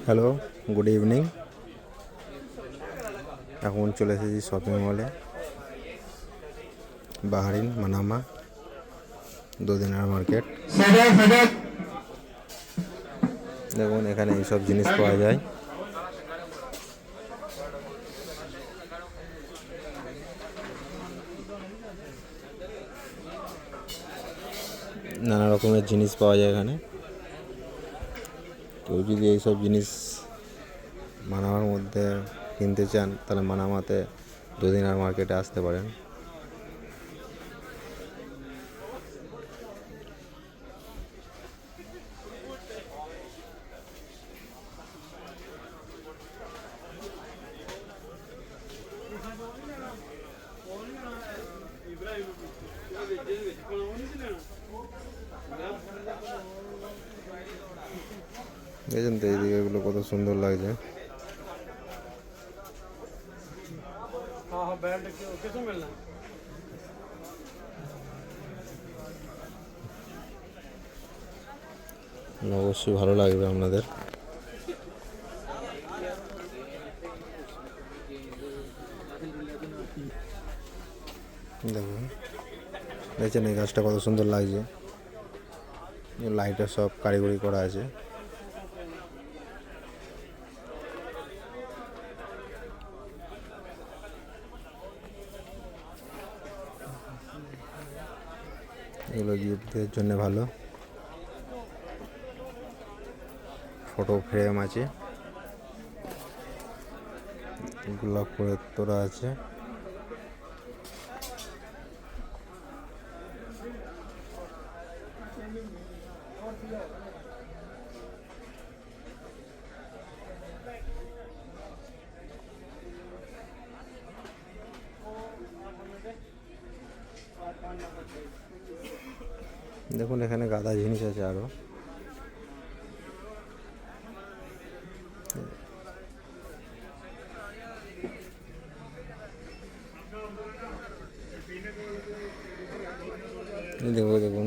Hello, good evening. এখন চলে এসেছি শপিং মলে, বাহারিন মানামা দুদিনার মার্কেট। দেখুন এখানে এইসব জিনিস পাওয়া যায়। নানা রকমের জিনিস পাওয়া যায় এখানে। কেউ যদি এইসব জিনিস মানামার মধ্যে কিনতে চান তাহলে মানামাতে দুদিনার মার্কেটে আসতে পারেন। দেখছেন তো এইদিকে এগুলো কত সুন্দর লাগছে। অবশ্যই ভালো লাগবে আপনাদের। দেখুন দেখছেন এই গাছটা কত সুন্দর লাগছে, লাইটের সব কারিগরি করা আছে। এগুলো গিফটের জন্য ভালো। ফটো ফ্রেম আছে, গোলাপ করে তোড়া আছে। দেখুন এখানে গাদা জিনিস আছে আরো। দেখুন দেখুন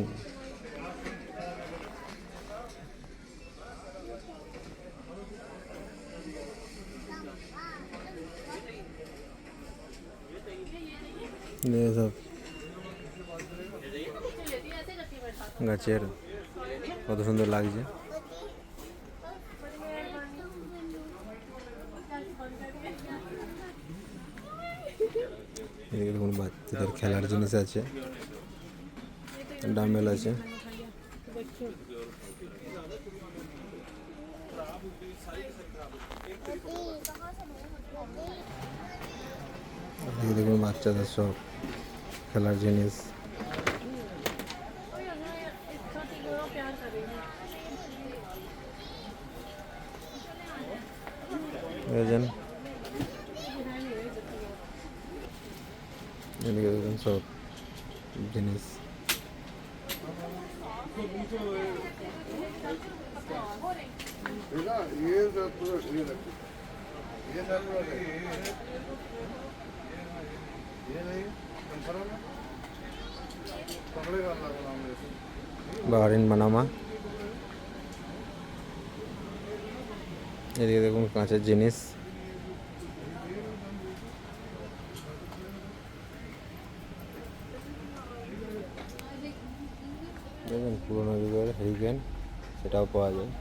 সব গাছের কত সুন্দর লাগছে। এদিকে দেখুন বাচ্চাদের খেলার জিনিস আছে, ডাম্বেল আছে। এদিকে দেখুন বাচ্চাদের সব খেলার জিনিস। বুঝলেন, এদিকে দেখুন সব জিনিস। বাহারিন মানামা। এদিকে দেখুন কাঁচের জিনিস। দেখুন পুরোনো যুগের হ্যারিকেন, সেটাও পাওয়া যায়।